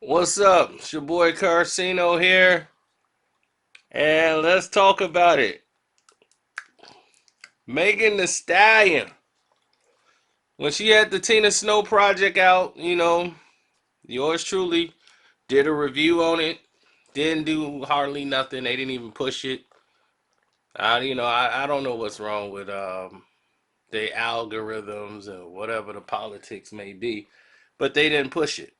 What's up? It's your boy Carcino here, and let's talk about it. Megan Thee Stallion. When she had the Tina Snow project out, yours truly did a review on it. Didn't do hardly nothing. They didn't even push it. I don't know what's wrong with the algorithms and whatever the politics may be, but they didn't push it.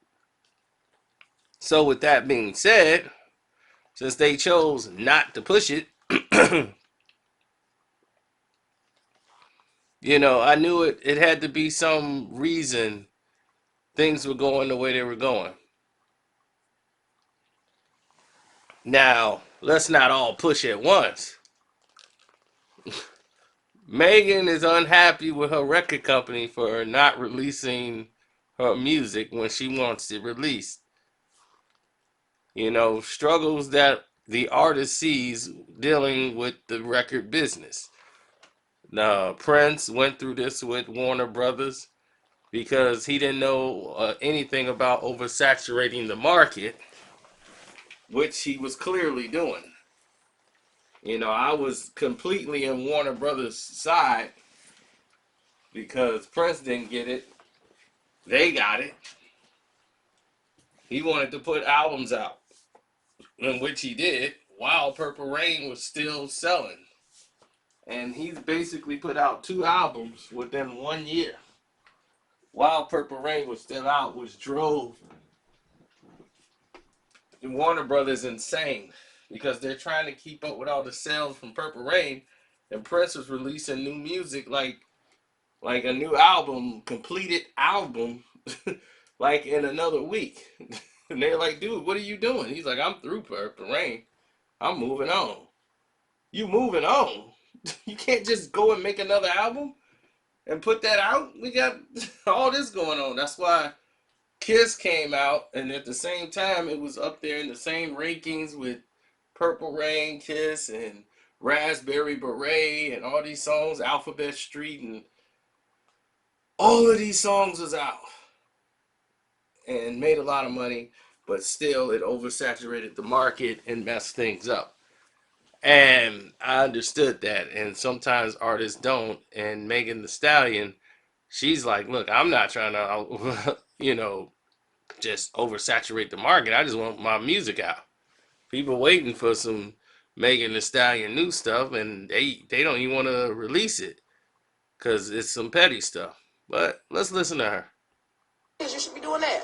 So with that being said, since they chose not to push it, I knew it had to be some reason things were going the way they were going. Now, let's not all push at once. Megan is unhappy with her record company for not releasing her music when she wants it released. Struggles that the artist sees dealing with the record business. Now, Prince went through this with Warner Brothers because he didn't know anything about oversaturating the market, which he was clearly doing. I was completely in Warner Brothers' side because Prince didn't get it. They got it. He wanted to put albums out, in which he did, while Purple Rain was still selling. And he's basically put out two albums within 1 year, while Purple Rain was still out, which drove the Warner Brothers insane because they're trying to keep up with all the sales from Purple Rain, and Prince was releasing new music like a new album, completed album, like in another week. And they're like, dude, what are you doing? He's like, I'm through Purple Rain. I'm moving on. You moving on? You can't just go and make another album and put that out. We got all this going on. That's why Kiss came out, and at the same time, it was up there in the same rankings with Purple Rain, Kiss, and Raspberry Beret, and all these songs, Alphabet Street, and all of these songs was out and made a lot of money, but still it oversaturated the market and messed things up. And I understood that, and sometimes artists don't. And Megan Thee Stallion, she's like, look, I'm not trying to, just oversaturate the market. I just want my music out. People waiting for some Megan Thee Stallion new stuff, and they don't even want to release it because it's some petty stuff. But let's listen to her. You should be doing that.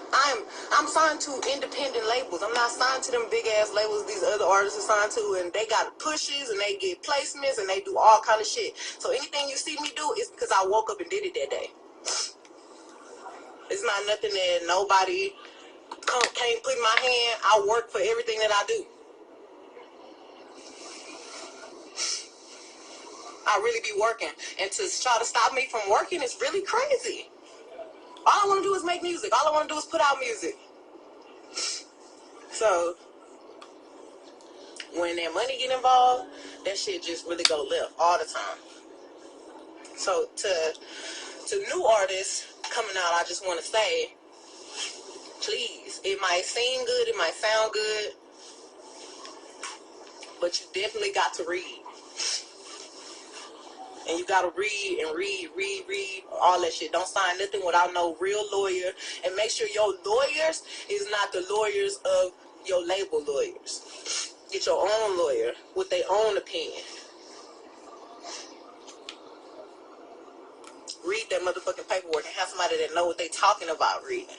I'm signed to independent labels. I'm not signed to them big ass labels these other artists are signed to, and they got pushes and they get placements and they do all kind of shit. So anything you see me do is because I woke up and did it that day. It's not nothing that nobody can't put in my hand. I work for everything that I do. I really be working, and to try to stop me from working is really crazy. All I want to do is make music. All I want to do is put out music. So when that money get involved, that shit just really go left all the time. So to new artists coming out, I just want to say, please, it might seem good, it might sound good, but you definitely got to read. And you got to read and read, all that shit. Don't sign nothing without no real lawyer. And make sure your lawyers is not the lawyers of your label lawyers. Get your own lawyer with their own opinion. Read that motherfucking paperwork and have somebody that know what they talking about reading.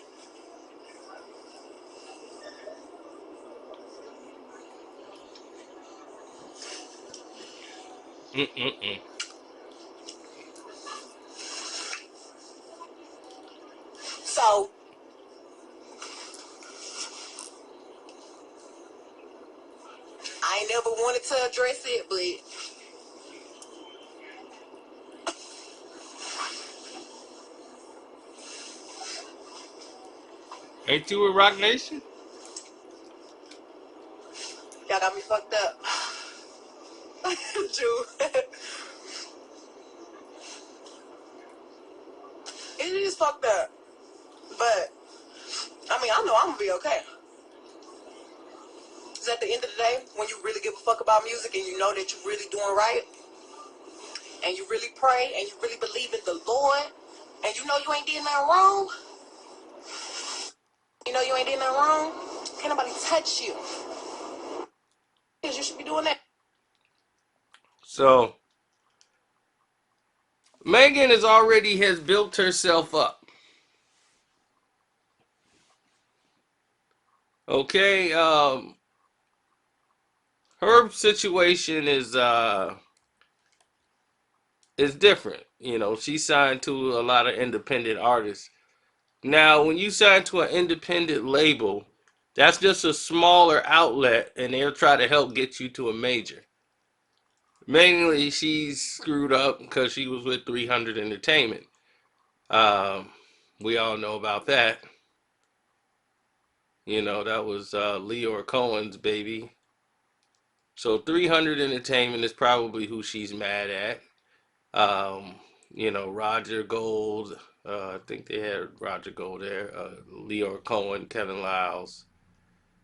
Mm-mm-mm. So I ain't never wanted to address it, but Ain't you a Rock Nation? y'all got me fucked up. True. It is fucked up. But I mean, I know I'm gonna be okay. Because at the end of the day, when you really give a fuck about music and you know that you're really doing right, and you really pray and you really believe in the Lord, and you know you ain't did nothing wrong, can't nobody touch you. Because you should be doing that. So Megan has built herself up. Okay, her situation is different. You know, she signed to a lot of independent artists. Now, when you sign to an independent label, that's just a smaller outlet, and they'll try to help get you to a major. Mainly, she's screwed up because she was with 300 Entertainment. Um, we all know about that. You know, that was Leor Cohen's baby. So 300 Entertainment is probably who she's mad at. Um, you know, Roger Gold. I think they had Roger Gold there. Leor Cohen, Kevin Liles,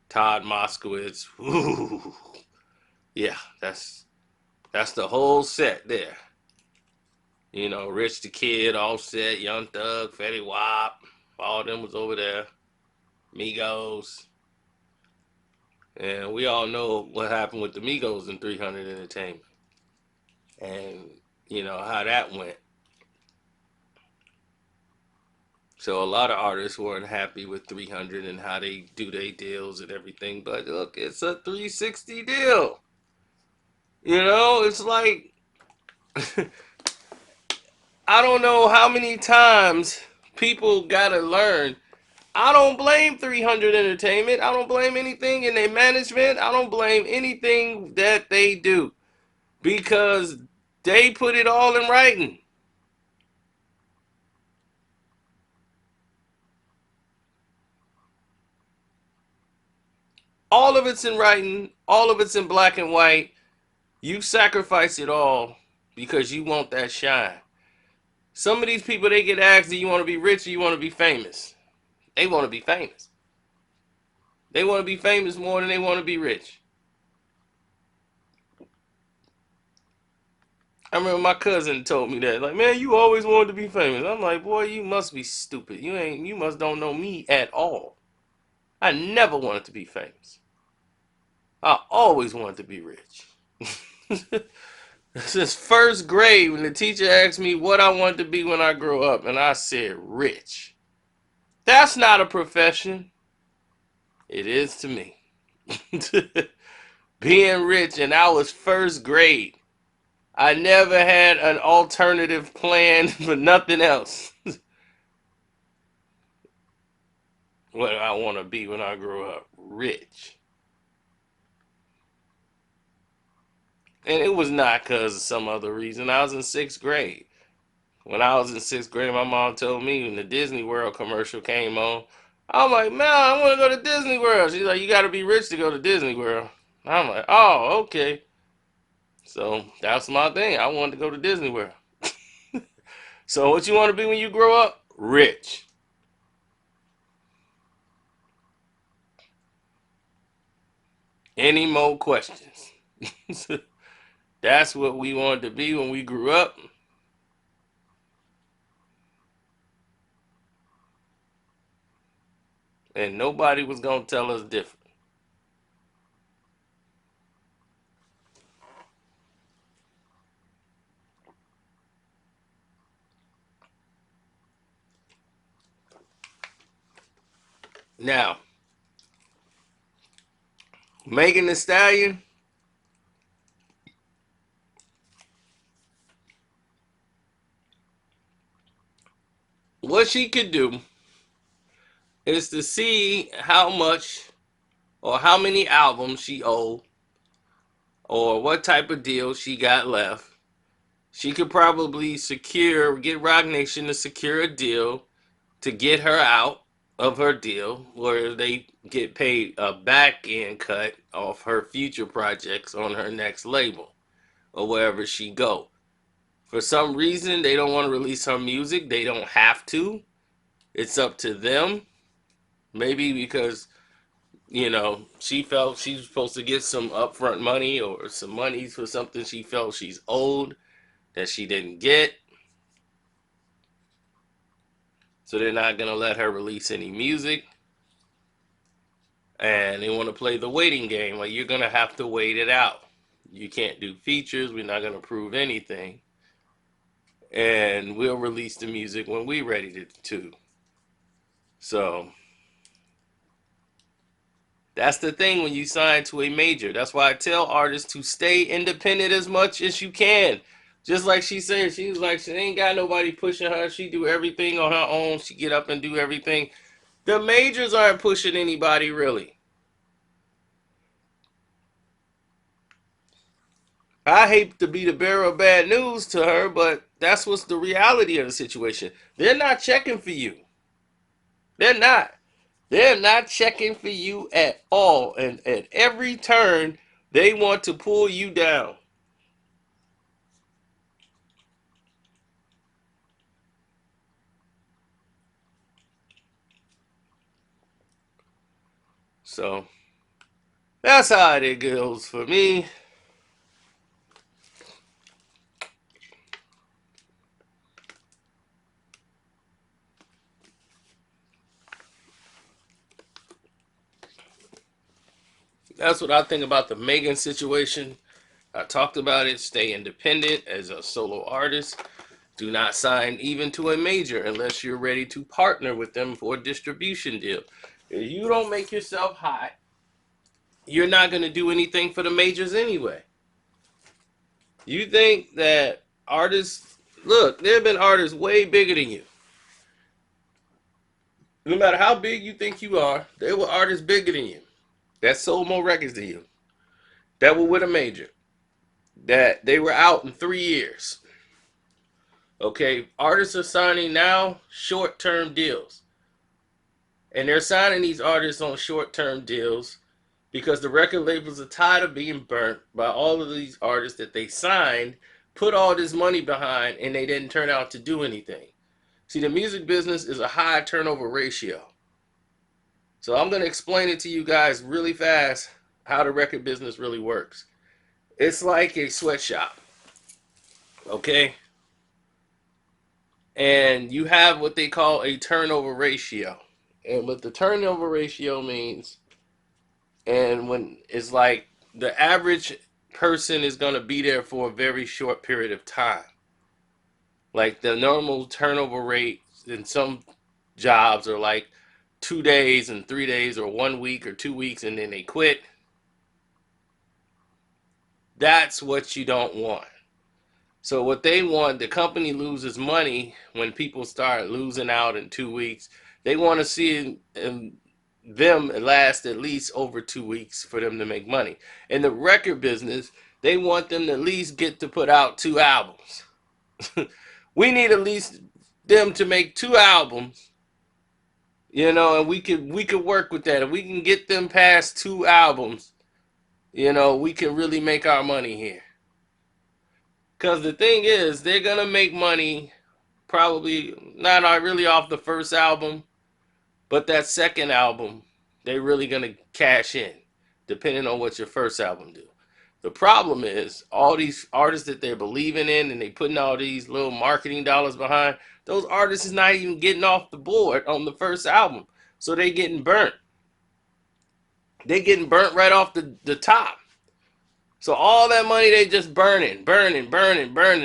Todd Moskowitz. Ooh, yeah, that's the whole set there. You know, Rich the Kid, Offset, Young Thug, Fetty Wap, all of them was over there. Migos. And we all know what happened with the Migos in 300 Entertainment. And, you know, how that went. So a lot of artists weren't happy with 300 and how they do their deals and everything. But look, it's a 360 deal. You know, it's like, I don't know how many times people gotta learn. I don't blame 300 Entertainment. I don't blame anything in their management. I don't blame anything that they do because they put it all in writing. All of it's in writing. All of it's in black and white. You sacrifice it all because you want that shine. Some of these people, they get asked, do you want to be rich or you want to be famous? They want to be famous. They want to be famous more than they want to be rich. I remember my cousin told me that, like, man, you always wanted to be famous. I'm like, boy, you must be stupid. You must don't know me at all. I never wanted to be famous. I always wanted to be rich. Since first grade, when the teacher asked me what I wanted to be when I grow up, and I said rich. That's not a profession. It is to me. Being rich, and I was first grade. I never had an alternative plan for nothing else. What I want to be when I grow up? Rich. And it was not because of some other reason. I was in sixth grade. When I was in sixth grade, my mom told me when the Disney World commercial came on, I'm like, man, I want to go to Disney World. She's like, you got to be rich to go to Disney World. I'm like, oh, okay. So that's my thing. I wanted to go to Disney World. So what you want to be when you grow up? Rich. Any more questions? That's what we wanted to be when we grew up. And nobody was going to tell us different. Now, Megan Thee Stallion, what she could do is to see how much or how many albums she owed or what type of deal she got left. She could probably get Roc Nation to secure a deal to get her out of her deal where they get paid a back end cut off her future projects on her next label or wherever she go. For some reason, they don't want to release her music. They don't have to. It's up to them. Maybe because You know, she felt she was supposed to get some upfront money or some money for something she felt she's owed that she didn't get. So they're not going to let her release any music. And they want to play the waiting game. Like, you're going to have to wait it out. You can't do features. We're not going to prove anything. And we'll release the music when we're ready to. So that's the thing when you sign to a major. That's why I tell artists to stay independent as much as you can. Just like she said, she was like, she ain't got nobody pushing her. She do everything on her own. She get up and do everything. The majors aren't pushing anybody really. I hate to be the bearer of bad news to her, but that's what's the reality of the situation. They're not checking for you. They're not. They're not checking for you at all. And at every turn, they want to pull you down. So that's how it goes for me. That's what I think about the Megan situation. I talked about it. Stay independent as a solo artist. Do not sign even to a major unless you're ready to partner with them for a distribution deal. If you don't make yourself hot, you're not going to do anything for the majors anyway. You think that artists, look, there have been artists way bigger than you. No matter how big you think you are, there were artists bigger than you that sold more records than you, that were with a major, that they were out in 3 years. Okay, artists are signing now short-term deals. And they're signing these artists on short-term deals because the record labels are tired of being burnt by all of these artists that they signed, put all this money behind, and they didn't turn out to do anything. See, the music business is a high turnover ratio. So I'm going to explain it to you guys really fast how the record business really works. It's like a sweatshop, okay? And you have what they call a turnover ratio. And what the turnover ratio means, and when it's like the average person is going to be there for a very short period of time. Like the normal turnover rate in some jobs are like 2 days and 3 days or 1 week or 2 weeks and then they quit. That's what you don't want. So what they want, the company loses money when people start losing out in 2 weeks. They want to see them last at least over 2 weeks for them to make money. In the record business, they want them to at least get to put out 2 albums. We need at least them to make 2 albums, and we could work with that. If we can get them past 2 albums, we can really make our money here. Because the thing is, they're going to make money probably not really off the first album, but that second album, they're really going to cash in, depending on what your first album do. The problem is, all these artists that they're believing in and they putting all these little marketing dollars behind, those artists is not even getting off the board on the first album. So they getting burnt. They getting burnt right off the top. So all that money they just burning.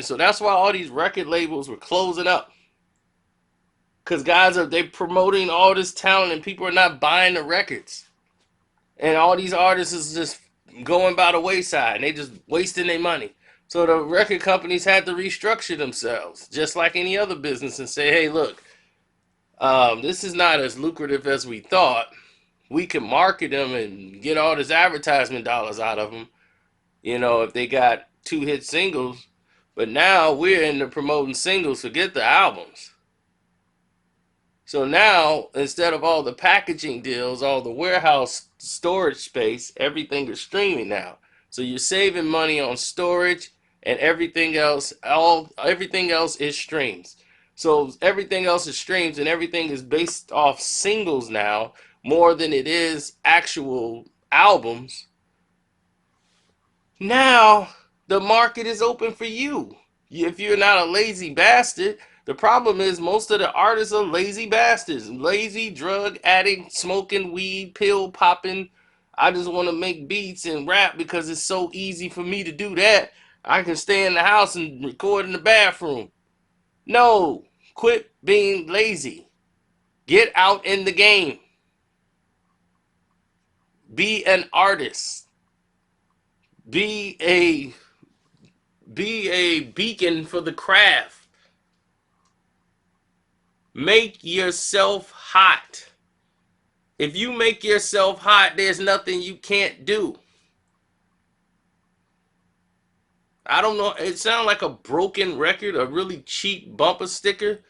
So that's why all these record labels were closing up. Because guys they promoting all this talent and people are not buying the records. And all these artists is just going by the wayside and they just wasting their money. So the record companies had to restructure themselves, just like any other business, and say, hey, look, this is not as lucrative as we thought. We can market them and get all this advertisement dollars out of them, if they got 2 hit singles. But now we're into promoting singles, forget the albums. So now, instead of all the packaging deals, all the warehouse storage space, everything is streaming now. So you're saving money on storage and everything else. Everything else is streams. So everything else is streams and everything is based off singles now, more than it is actual albums, now the market is open for you. If you're not a lazy bastard, the problem is most of the artists are lazy bastards, lazy drug addict, smoking weed, pill popping. I just want to make beats and rap because it's so easy for me to do that. I can stay in the house and record in the bathroom. No, quit being lazy. Get out in the game. Be an artist. Be a be a beacon for the craft. Make yourself hot. If you make yourself hot, there's nothing you can't do. I don't know. It sounds like a broken record, a really cheap bumper sticker,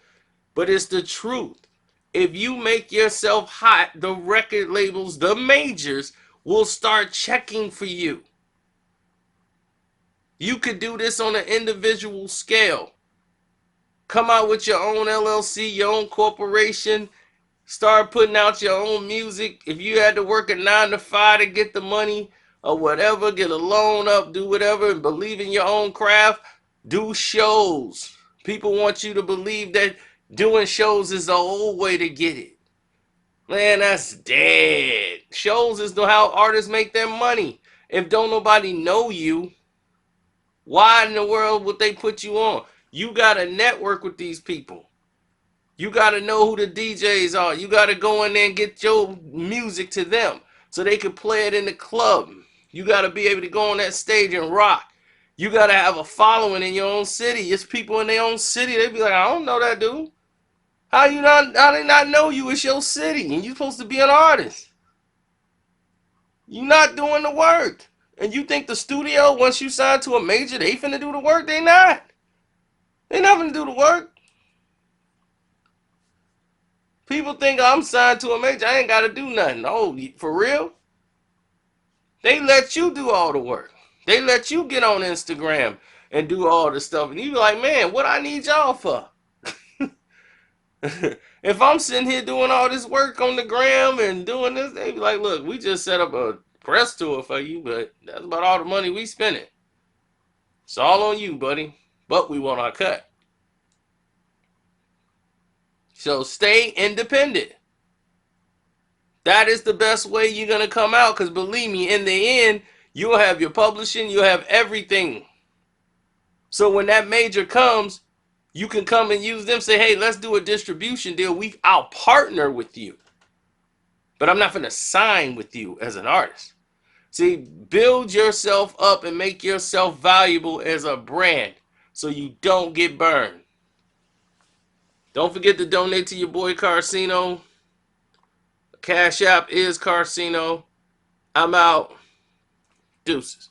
but it's the truth. If you make yourself hot, the record labels, the majors, will start checking for you. You could do this on an individual scale. Come out with your own LLC, your own corporation. Start putting out your own music. If you had to work a 9 to 5 to get the money or whatever, get a loan up, do whatever, and believe in your own craft, do shows. People want you to believe that doing shows is the old way to get it. Man, that's dead. Shows is how artists make their money. If don't nobody know you, why in the world would they put you on? You got to network with these people. You got to know who the DJs are. You got to go in there and get your music to them so they can play it in the club. You got to be able to go on that stage and rock. You got to have a following in your own city. It's people in their own city. They be like, I don't know that dude. How they not know you? It's your city and you supposed to be an artist. You not doing the work. And you think the studio, once you sign to a major, they finna do the work? They not. They not finna do the work. People think I'm signed to a major. I ain't got to do nothing. Oh, for real? They let you do all the work. They let you get on Instagram and do all the stuff. And you be like, man, what I need y'all for? If I'm sitting here doing all this work on the gram and doing this, they be like, look, we just set up a press tour for you, but that's about all the money we spending. It's all on you, buddy. But we want our cut. So stay independent. That is the best way you're going to come out, because believe me, in the end, you'll have your publishing, you'll have everything. So when that major comes, you can come and use them, say, hey, let's do a distribution deal. I'll partner with you. But I'm not going to sign with you as an artist. See, build yourself up and make yourself valuable as a brand so you don't get burned. Don't forget to donate to your boy Carcino. Cash App is Carcino. I'm out. Deuces.